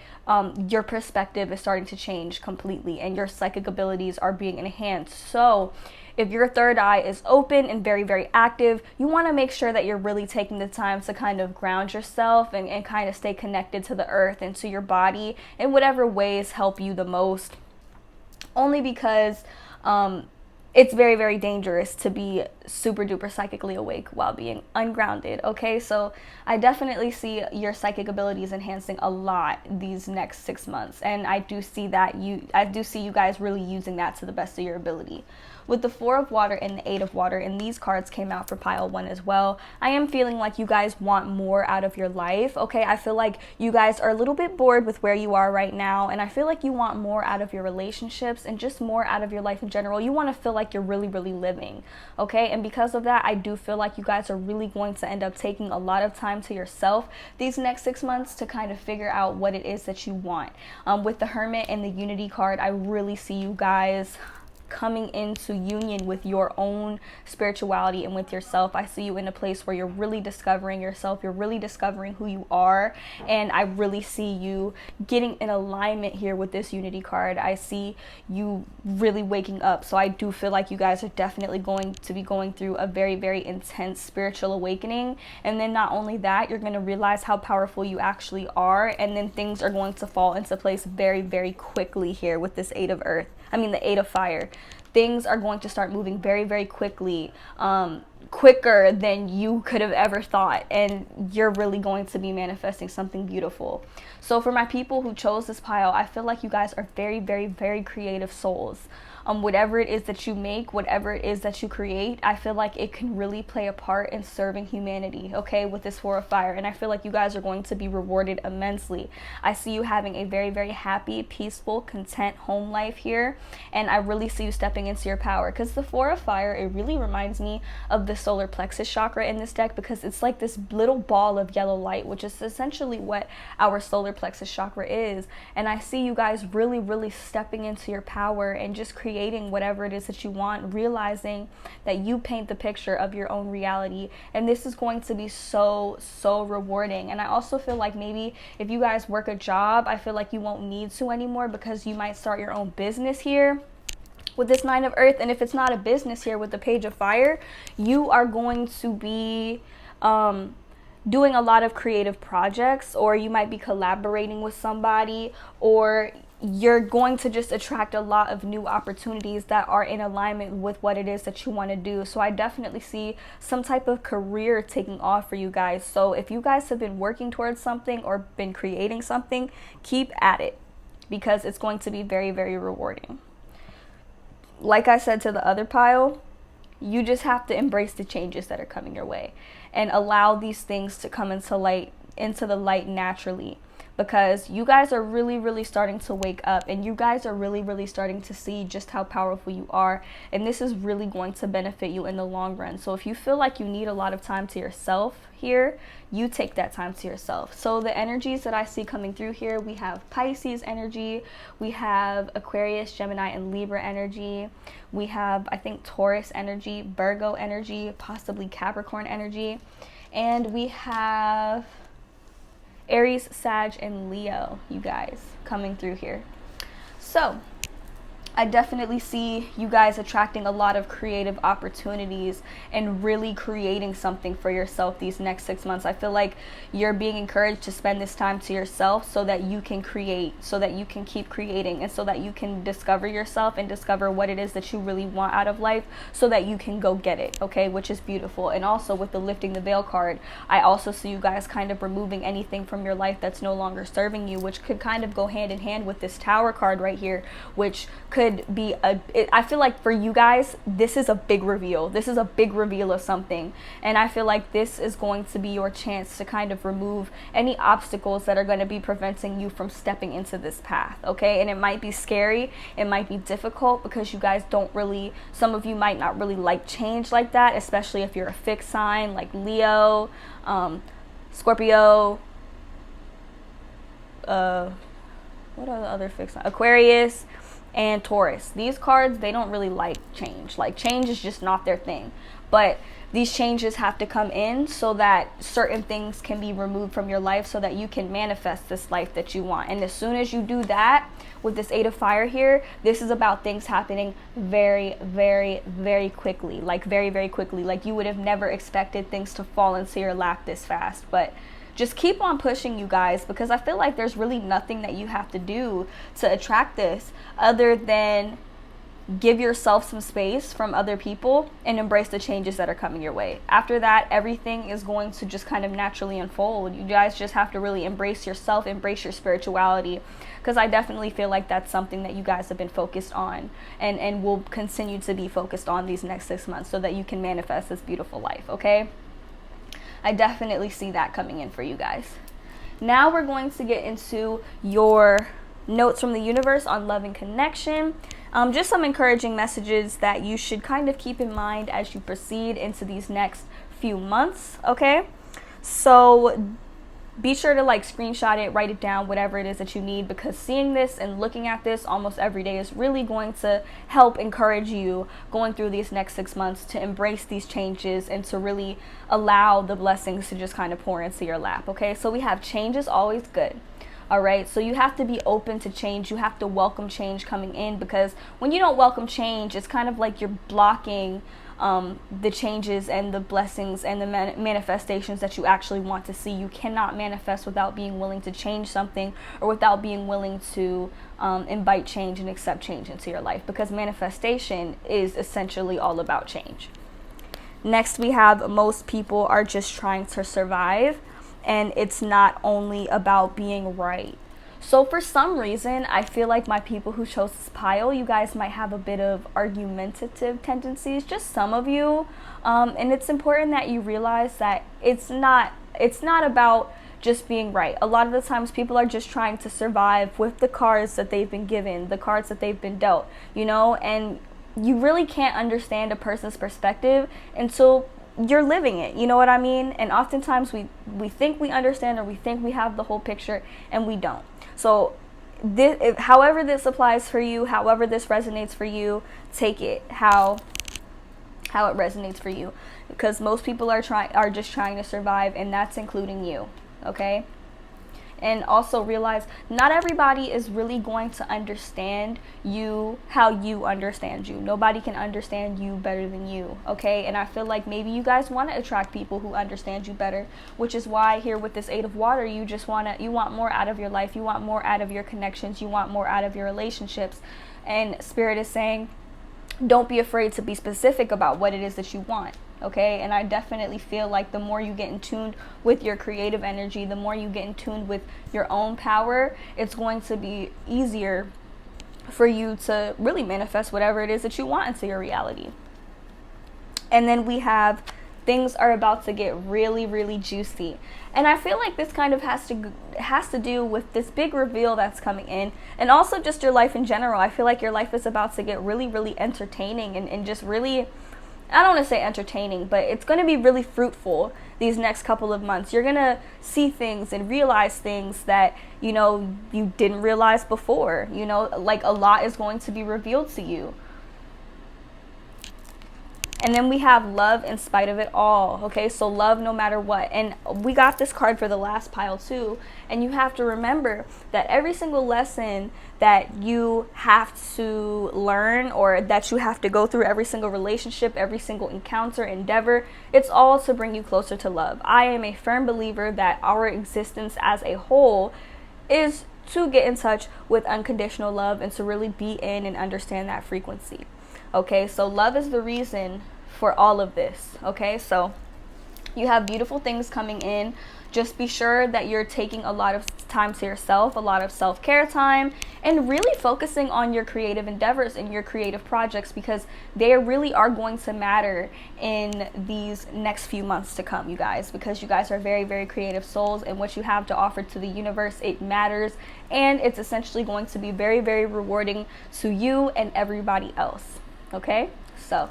your perspective is starting to change completely, and your psychic abilities are being enhanced. So if your third eye is open and very, very active, you want to make sure that you're really taking the time to kind of ground yourself and kind of stay connected to the earth and to your body in whatever ways help you the most. Only because it's very, very dangerous to be super duper psychically awake while being ungrounded. Okay, so I definitely see your psychic abilities enhancing a lot these next 6 months, and I do see you guys really using that to the best of your ability. With the Four of Water and the Eight of Water, and these cards came out for pile 1 as well, I am feeling like you guys want more out of your life. Okay, I feel like you guys are a little bit bored with where you are right now, and I feel like you want more out of your relationships and just more out of your life in general. You want to feel like you're really, really living. Okay, and because of that, I do feel like you guys are really going to end up taking a lot of time to yourself these next 6 months to kind of figure out what it is that you want. With the Hermit and the Unity card, I really see you guys coming into union with your own spirituality and with yourself. I see you in a place where you're really discovering yourself, you're really discovering who you are, and I really see you getting in alignment here with this Unity card. I see you really waking up. So I do feel like you guys are definitely going to be going through a very, very intense spiritual awakening, and then not only that, you're going to realize how powerful you actually are, and then things are going to fall into place very, very quickly here with this the Eight of Fire. Things are going to start moving very, very quickly, quicker than you could have ever thought, and you're really going to be manifesting something beautiful. So for my people who chose this pile, I feel like you guys are very, very, very creative souls. Whatever it is that you make, whatever it is that you create, I feel like it can really play a part in serving humanity, okay, with this Four of Fire. And I feel like you guys are going to be rewarded immensely. I see you having a very, very happy, peaceful, content home life here, and I really see you stepping into your power, because the Four of Fire, it really reminds me of the solar plexus chakra in this deck, because it's like this little ball of yellow light, which is essentially what our solar plexus chakra is. And I see you guys really, really stepping into your power and just creating whatever it is that you want, realizing that you paint the picture of your own reality, and this is going to be so, so rewarding. And I also feel like maybe if you guys work a job, I feel like you won't need to anymore, because you might start your own business here with this Nine of Earth. And if it's not a business here with the Page of Fire, you are going to be doing a lot of creative projects, or you might be collaborating with somebody, or you're going to just attract a lot of new opportunities that are in alignment with what it is that you want to do. So I definitely see some type of career taking off for you guys. So if you guys have been working towards something or been creating something, keep at it, because it's going to be very, very rewarding. Like I said to the other pile, you just have to embrace the changes that are coming your way and allow these things to come into the light naturally. because you guys are really, really starting to wake up, and you guys are really, really starting to see just how powerful you are, and this is really going to benefit you in the long run. So if you feel like you need a lot of time to yourself here, you take that time to yourself. So the energies that I see coming through here, we have Pisces energy, we have Aquarius, Gemini, and Libra energy, we have, I think, Taurus energy, Virgo energy, possibly Capricorn energy, and we have Aries, Sag, and Leo, you guys, coming through here. So I definitely see you guys attracting a lot of creative opportunities and really creating something for yourself these next 6 months. I feel like you're being encouraged to spend this time to yourself so that you can create, so that you can keep creating, and so that you can discover yourself and discover what it is that you really want out of life, so that you can go get it, okay, which is beautiful. And also with the lifting the veil card, I also see you guys kind of removing anything from your life that's no longer serving you, which could kind of go hand in hand with this Tower card right here, which could be I feel like for you guys, this is a big reveal. This is a big reveal of something, and I feel like this is going to be your chance to kind of remove any obstacles that are going to be preventing you from stepping into this path, okay? And it might be scary, it might be difficult, because you guys don't really, some of you might not really like change like that, especially if you're a fixed sign like Leo, Scorpio, what are the other fixed signs? Aquarius and Taurus. These cards, they don't really like change. Like, change is just not their thing. But these changes have to come in so that certain things can be removed from your life, so that you can manifest this life that you want. And as soon as you do that, with this 8 of Fire here, this is about things happening very, very, very quickly. Like, very, very quickly. Like, you would have never expected things to fall into your lap this fast. But just keep on pushing, you guys, because I feel like there's really nothing that you have to do to attract this other than give yourself some space from other people and embrace the changes that are coming your way. After that, everything is going to just kind of naturally unfold. You guys just have to really embrace yourself, embrace your spirituality, because I definitely feel like that's something that you guys have been focused on and will continue to be focused on these next 6 months, so that you can manifest this beautiful life, okay? I definitely see that coming in for you guys. Now we're going to get into your notes from the universe on love and connection. Just some encouraging messages that you should kind of keep in mind as you proceed into these next few months, okay? So be sure to like screenshot it, write it down, whatever it is that you need, because seeing this and looking at this almost every day is really going to help encourage you going through these next 6 months to embrace these changes and to really allow the blessings to just kind of pour into your lap, okay? So we have change is always good. All right, so you have to be open to change. You have to welcome change coming in, because when you don't welcome change, it's kind of like you're blocking the changes and the blessings and the manifestations that you actually want to see. You cannot manifest without being willing to change something, or without being willing to invite change and accept change into your life, because manifestation is essentially all about change. Next, we have most people are just trying to survive, and it's not only about being right. So for some reason, I feel like my people who chose this pile, you guys might have a bit of argumentative tendencies, just some of you. And it's important that you realize that it's not about just being right. A lot of the times people are just trying to survive with the cards that they've been given, the cards that they've been dealt, you know, and you really can't understand a person's perspective until you're living it, you know what I mean? And oftentimes we think we understand, or we think we have the whole picture, and we don't. So however this applies for you, however this resonates for you, take it how it resonates for you, because most people are just trying to survive, and that's including you, okay? And also realize not everybody is really going to understand you how you understand you. Nobody can understand you better than you, okay? And I feel like maybe you guys want to attract people who understand you better, which is why here with this 8 of Water, you want more out of your life, you want more out of your connections, you want more out of your relationships. And Spirit is saying, don't be afraid to be specific about what it is that you want. Okay, and I definitely feel like the more you get in tune with your creative energy, the more you get in tune with your own power, it's going to be easier for you to really manifest whatever it is that you want into your reality. And then we have things are about to get really, really juicy. And I feel like this kind of has to do with this big reveal that's coming in, and also just your life in general. I feel like your life is about to get really, really entertaining and just really, I don't want to say entertaining, but it's going to be really fruitful these next couple of months. You're going to see things and realize things that, you know, you didn't realize before. You know, like a lot is going to be revealed to you. And then we have love in spite of it all, okay? So love no matter what. And we got this card for the last pile too. And you have to remember that every single lesson that you have to learn, or that you have to go through, every single relationship, every single encounter, endeavor, it's all to bring you closer to love. I am a firm believer that our existence as a whole is to get in touch with unconditional love and to really be in and understand that frequency. Okay, so love is the reason for all of this. Okay, so you have beautiful things coming in. Just be sure that you're taking a lot of time to yourself, a lot of self-care time, and really focusing on your creative endeavors and your creative projects, because they really are going to matter in these next few months to come, you guys, because you guys are very, very creative souls, and what you have to offer to the universe, it matters, and it's essentially going to be very, very rewarding to you and everybody else. Okay, so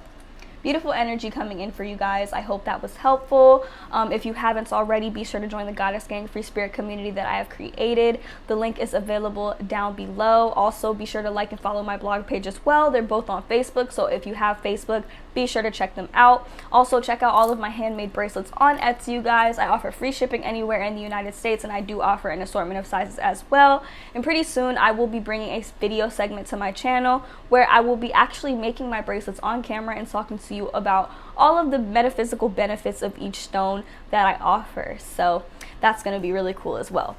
beautiful energy coming in for you guys. I hope that was helpful. If you haven't already, be sure to join the Goddess Gang free spirit community that I have created. The link is available down below. Also, be sure to like and follow my blog page as well. They're both on Facebook, so if you have Facebook, be sure to check them out. Also, check out all of my handmade bracelets on Etsy, you guys. I offer free shipping anywhere in the United States, and I do offer an assortment of sizes as well. And pretty soon, I will be bringing a video segment to my channel where I will be actually making my bracelets on camera and talking to you about all of the metaphysical benefits of each stone that I offer. So that's going to be really cool as well.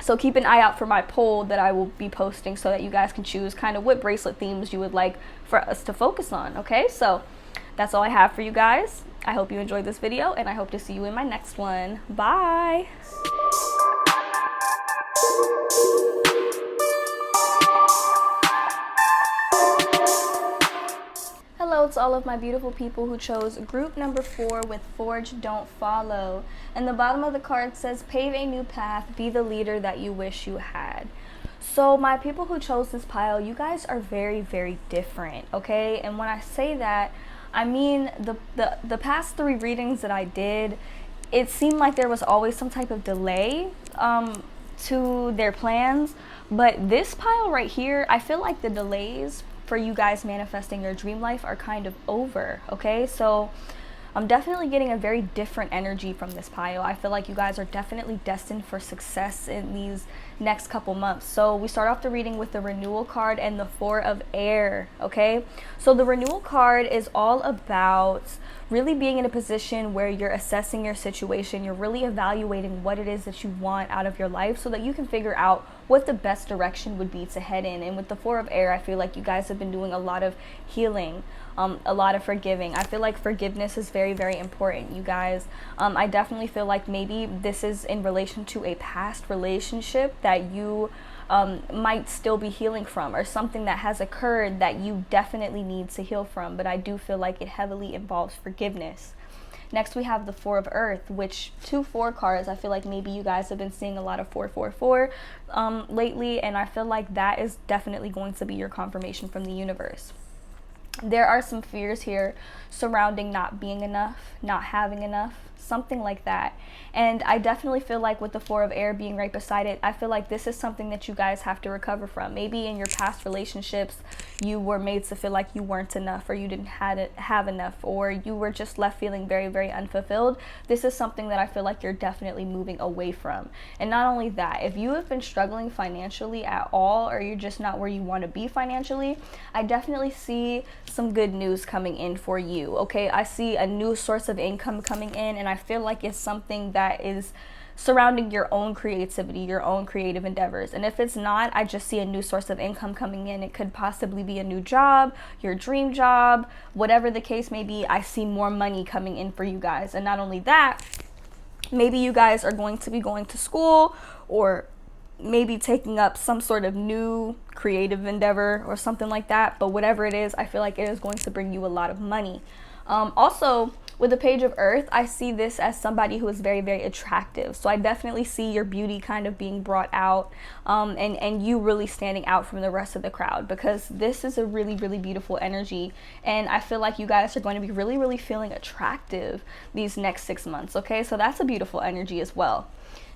So keep an eye out for my poll that I will be posting so that you guys can choose kind of what bracelet themes you would like for us to focus on. Okay, so that's all I have for you guys. I hope you enjoyed this video, and I hope to see you in my next one. Bye. Hello to all of my beautiful people who chose group number 4 with Forge Don't Follow. And the bottom of the card says, pave a new path, be the leader that you wish you had. So my people who chose this pile, you guys are very, very different, okay? And when I say that, I mean the past 3 readings that I did, it seemed like there was always some type of delay to their plans. But this pile right here, I feel like the delays for you guys manifesting your dream life are kind of over, okay? So I'm definitely getting a very different energy from this pile. I feel like you guys are definitely destined for success in these next couple months. So we start off the reading with the renewal card and the 4 of air, okay? So the renewal card is all about really being in a position where you're assessing your situation, you're really evaluating what it is that you want out of your life so that you can figure out what the best direction would be to head in. And with the 4 of air, I feel like you guys have been doing a lot of healing, a lot of forgiving. I feel like forgiveness is very, very important, you guys. I definitely feel like maybe this is in relation to a past relationship that you might still be healing from, or something that has occurred that you definitely need to heal from, but I do feel like it heavily involves forgiveness. Next we have the 4 of earth, which 2 4 cards, I feel like maybe you guys have been seeing a lot of 4 lately, and I feel like that is definitely going to be your confirmation from the universe. There are some fears here surrounding not being enough, not having enough, something like that. And I definitely feel like with the 4 of air being right beside it, I feel like this is something that you guys have to recover from. Maybe in your past relationships, you were made to feel like you weren't enough, or you didn't have enough, or you were just left feeling very, very unfulfilled. This is something that I feel like you're definitely moving away from. And not only that, if you have been struggling financially at all, or you're just not where you want to be financially, I definitely see some good news coming in for you, okay? I see a new source of income coming in, and I feel like it's something that is surrounding your own creativity, your own creative endeavors. And if it's not, I just see a new source of income coming in. It could possibly be a new job, your dream job, whatever the case may be. I see more money coming in for you guys. And not only that, maybe you guys are going to be going to school, or maybe taking up some sort of new creative endeavor or something like that. But whatever it is, I feel like it is going to bring you a lot of money. Also, With the Page of Earth, I see this as somebody who is very, very attractive. So I definitely see your beauty kind of being brought out, and you really standing out from the rest of the crowd, because this is a really, really beautiful energy. And I feel like you guys are going to be really, really feeling attractive these next 6 months. Okay, so that's a beautiful energy as well.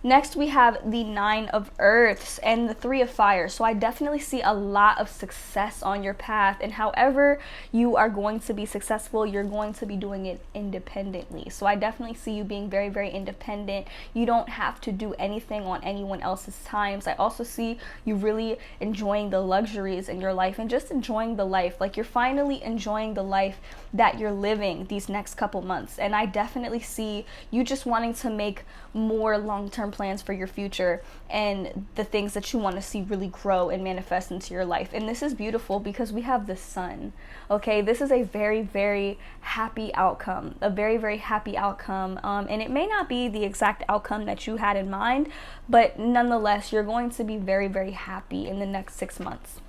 Next, we have the Nine of Earths and the Three of Fire. So I definitely see a lot of success on your path, and however you are going to be successful, you're going to be doing it independently. So I definitely see you being very, very independent. You don't have to do anything on anyone else's times. I also see you really enjoying the luxuries in your life and just enjoying the life. Like, you're finally enjoying the life that you're living these next couple months. And I definitely see you just wanting to make more long-term plans for your future and the things that you want to see really grow and manifest into your life. And this is beautiful because we have the Sun. Okay, this is a very, very happy outcome, a very, very happy outcome, and it may not be the exact outcome that you had in mind, but nonetheless, you're going to be very, very happy in the next 6 months.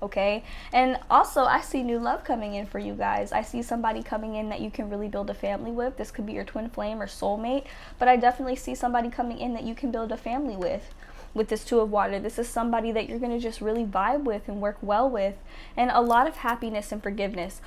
Okay, and also I see new love coming in for you guys. I see somebody coming in that you can really build a family with. This could be your twin flame or soulmate, but I definitely see somebody coming in that you can build a family with this Two of Water. This is somebody that you're going to just really vibe with and work well with, and a lot of happiness and forgiveness.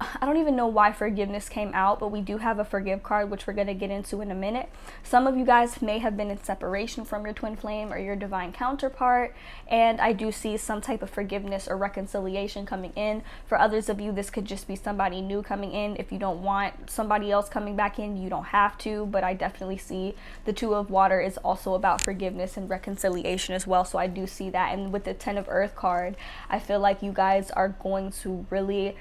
I don't even know why forgiveness came out, but we do have a forgive card, which we're going to get into in a minute. Some of you guys may have been in separation from your twin flame or your divine counterpart, and I do see some type of forgiveness or reconciliation coming in. For others of you, this could just be somebody new coming in. If you don't want somebody else coming back in, you don't have to, but I definitely see the Two of Water is also about forgiveness and reconciliation as well, so I do see that. And with the 10 of Earth card, I feel like you guys are going to really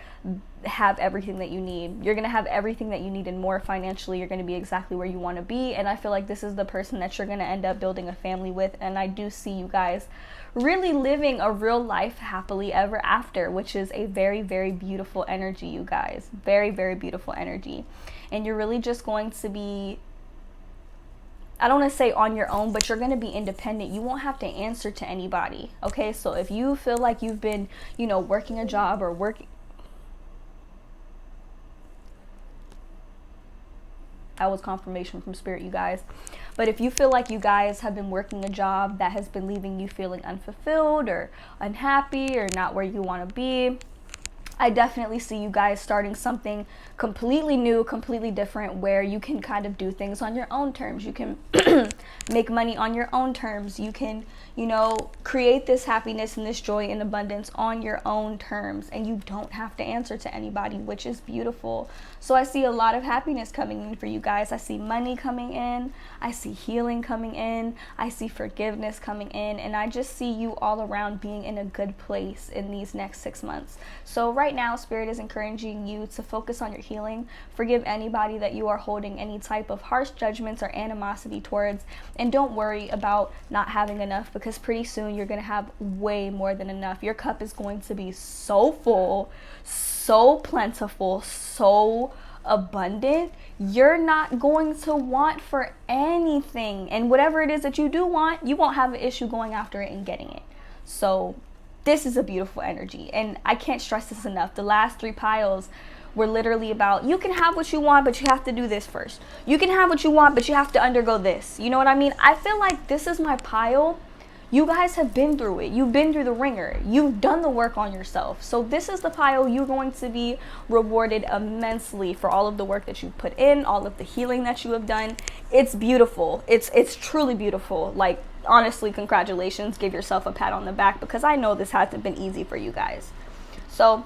have everything that you need. You're going to have everything that you need and more. Financially, you're going to be exactly where you want to be, and I feel like this is the person that you're going to end up building a family with. And I do see you guys really living a real life happily ever after, which is a very, very beautiful energy, you guys. Very, very beautiful energy. And you're really just going to be, I don't want to say on your own, but you're going to be independent. You won't have to answer to anybody. Okay, so if you feel like you've been, working a job or working, that was confirmation from Spirit, you guys. But if you feel like you guys have been working a job that has been leaving you feeling unfulfilled or unhappy or not where you want to be, I definitely see you guys starting something completely new, completely different, where you can kind of do things on your own terms. You can make money on your own terms. You can, create this happiness and this joy and abundance on your own terms, and you don't have to answer to anybody, which is beautiful. So I see a lot of happiness coming in for you guys. I see money coming in. I see healing coming in. I see forgiveness coming in, and I just see you all around being in a good place in these next 6 months. So right now, Spirit is encouraging you to focus on your healing. Forgive anybody that you are holding any type of harsh judgments or animosity towards, and don't worry about not having enough, because pretty soon you're going to have way more than enough. Your cup is going to be so full, so plentiful, so abundant. You're not going to want for anything, and whatever it is that you do want, you won't have an issue going after it and getting it. So this is a beautiful energy, and I can't stress this enough. The last 3 piles were literally about, you can have what you want, but you have to do this first. You can have what you want, but you have to undergo this. You know what I mean? I feel like this is my pile. You guys have been through it. You've been through the ringer. You've done the work on yourself. So this is the pile you're going to be rewarded immensely for all of the work that you've put in, all of the healing that you have done. It's beautiful. It's truly beautiful. Like, honestly, congratulations. Give yourself a pat on the back, because I know this hasn't been easy for you guys. So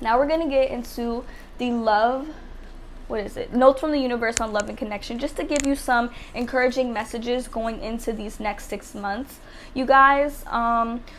now we're going to get into the notes from the universe on love and connection, just to give you some encouraging messages going into these next 6 months, you guys.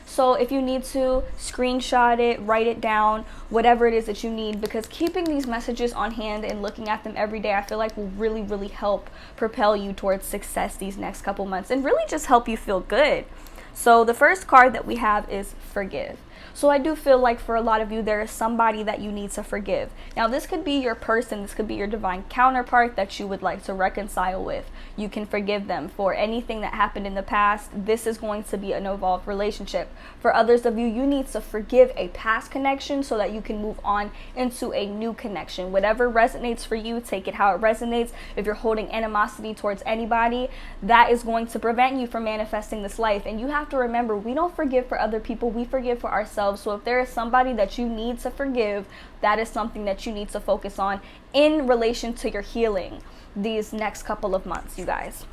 So if you need to screenshot it, write it down, whatever it is that you need, because keeping these messages on hand and looking at them every day, I feel like will really, really help propel you towards success these next couple months, and really just help you feel good. So the first card that we have is forgive. So I do feel like for a lot of you, there is somebody that you need to forgive. Now, this could be your person, this could be your divine counterpart that you would like to reconcile with. You can forgive them for anything that happened in the past. This is going to be an evolved relationship. For others of you, you need to forgive a past connection so that you can move on into a new connection. Whatever resonates for you, take it how it resonates. If you're holding animosity towards anybody, that is going to prevent you from manifesting this life. And you have to remember, we don't forgive for other people, we forgive for ourselves. So if there is somebody that you need to forgive, that is something that you need to focus on in relation to your healing these next couple of months, you guys.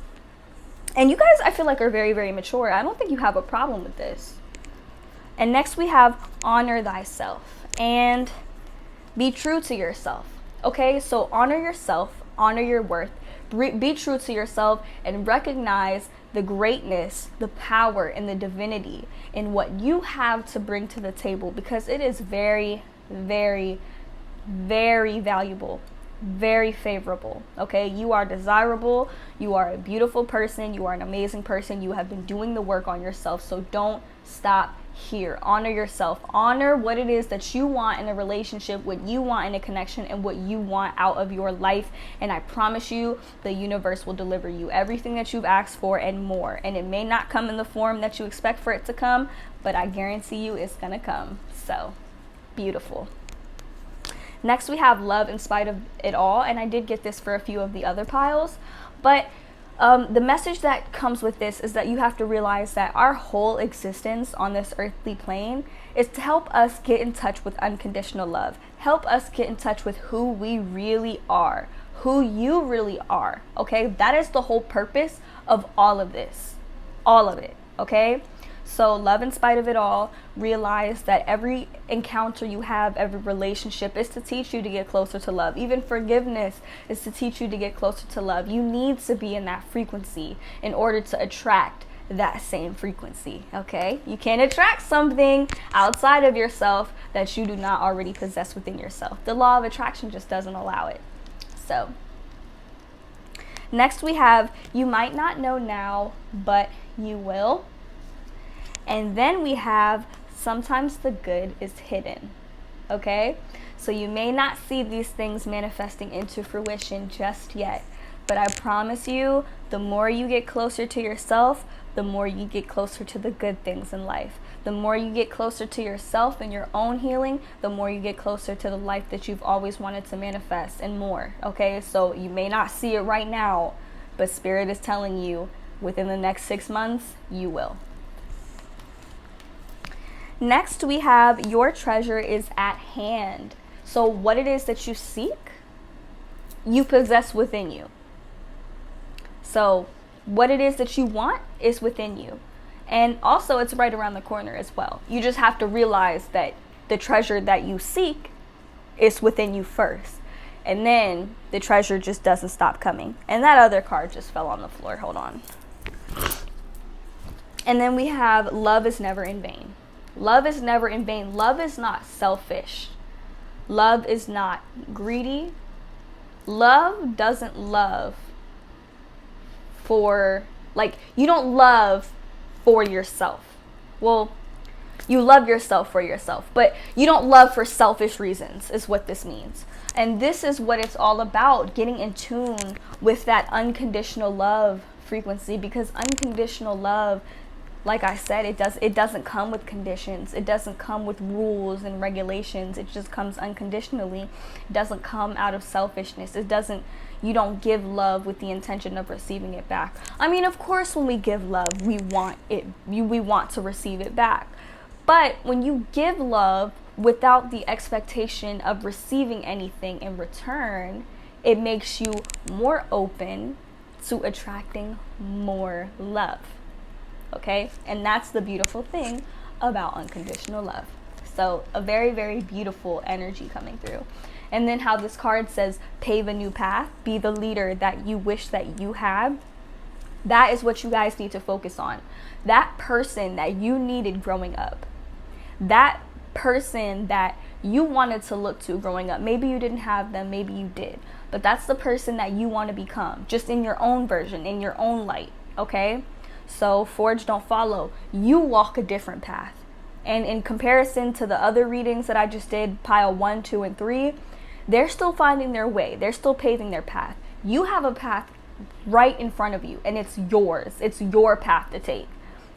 And you guys, I feel like, are very, very mature. I don't think you have a problem with this. And next we have honor thyself and be true to yourself. Okay, so honor yourself, honor your worth, be true to yourself, and recognize the greatness, the power, and the divinity in what you have to bring to the table, because it is very, very, very valuable, very favorable. Okay, you are desirable, you are a beautiful person, you are an amazing person, you have been doing the work on yourself. So don't stop here. Honor yourself, honor what it is that you want in a relationship, what you want in a connection, and what you want out of your life. And I promise you, the universe will deliver you everything that you've asked for and more. And it may not come in the form that you expect for it to come, but I guarantee you it's gonna come. So beautiful. Next we have love in spite of it all, and I did get this for a few of the other piles, but the message that comes with this is that you have to realize that our whole existence on this earthly plane is to help us get in touch with unconditional love, help us get in touch with who we really are, who you really are. Okay, that is the whole purpose of all of this, all of it. Okay, so love in spite of it all. Realize that every encounter you have, every relationship is to teach you to get closer to love. Even forgiveness is to teach you to get closer to love. You need to be in that frequency in order to attract that same frequency. Okay, you can't attract something outside of yourself that you do not already possess within yourself. The law of attraction just doesn't allow it. So next we have, you might not know now, but you will. And then we have, sometimes the good is hidden. Okay, so you may not see these things manifesting into fruition just yet, but I promise you, the more you get closer to yourself, the more you get closer to the good things in life. The more you get closer to yourself and your own healing, the more you get closer to the life that you've always wanted to manifest and more. Okay, so you may not see it right now, but Spirit is telling you within the next 6 months, you will. Next, we have your treasure is at hand. So what it is that you seek, you possess within you. So what it is that you want is within you. And also, it's right around the corner as well. You just have to realize that the treasure that you seek is within you first. And then the treasure just doesn't stop coming. And that other card just fell on the floor. Hold on. And then we have love is never in vain. Love is never in vain. Love is not selfish. Love is not greedy. Love doesn't love for, like, you don't love for yourself. Well, you love yourself for yourself, but you don't love for selfish reasons is what this means. And this is what it's all about, getting in tune with that unconditional love frequency, because unconditional love, like I said, it doesn't come with conditions. It doesn't come with rules and regulations. It just comes unconditionally. It doesn't come out of selfishness. You don't give love with the intention of receiving it back. I mean, of course, when we give love, we want to receive it back. But when you give love without the expectation of receiving anything in return, it makes you more open to attracting more love. Okay, and that's the beautiful thing about unconditional love. So a very, very beautiful energy coming through. And then how this card says, pave a new path, be the leader that you wish that you had. That is what you guys need to focus on. That person that you needed growing up, that person that you wanted to look to growing up. Maybe you didn't have them, maybe you did, but that's the person that you want to become, just in your own version, in your own light. Okay, so forge, don't follow. You walk a different path, And in comparison to the other readings that I just did, pile 1, 2, and 3, they're still finding their way. They're still paving their path. You have a path right in front of you, and it's yours. It's your path to take.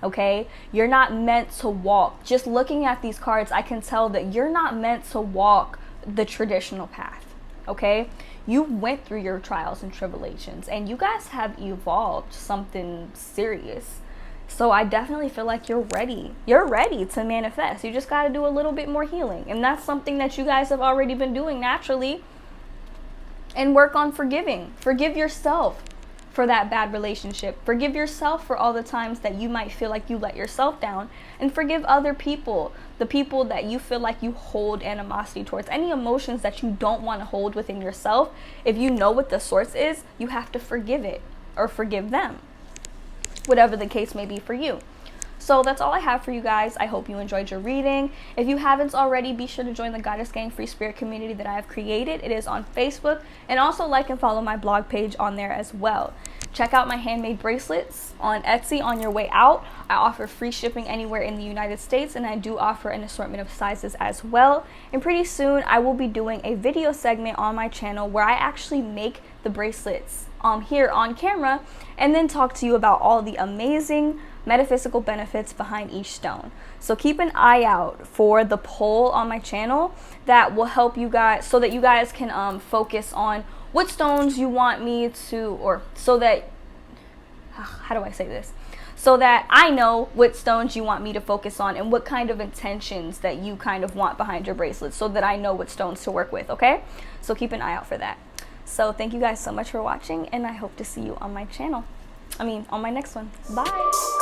Okay? You're not meant to walk. Just looking at these cards, I can tell that you're not meant to walk the traditional path. Okay? You went through your trials and tribulations, and you guys have evolved something serious. So I definitely feel like you're ready. You're ready to manifest. You just got to do a little bit more healing. And that's something that you guys have already been doing naturally. And work on forgiving. Forgive yourself for that bad relationship. Forgive yourself for all the times that you might feel like you let yourself down. And forgive other people, the people that you feel like you hold animosity towards. Any emotions that you don't want to hold within yourself, if you know what the source is, you have to forgive it or forgive them, whatever the case may be for you. So that's all I have for you guys. I hope you enjoyed your reading. If you haven't already, be sure to join the Goddess Gang Free Spirit community that I have created. It is on Facebook, and also like and follow my blog page on there as well. Check out my handmade bracelets on Etsy on your way out. I offer free shipping anywhere in the United States, and I do offer an assortment of sizes as well. And pretty soon I will be doing a video segment on my channel where I actually make the bracelets here on camera, and then talk to you about all the amazing metaphysical benefits behind each stone. So keep an eye out for the poll on my channel that will help you guys, so that you guys can focus on what stones you want me to, or so that, how do I say this? So that I know what stones you want me to focus on and what kind of intentions that you kind of want behind your bracelets, so that I know what stones to work with, okay? So keep an eye out for that. So thank you guys so much for watching, and I hope to see you on my channel. On my next one. Bye.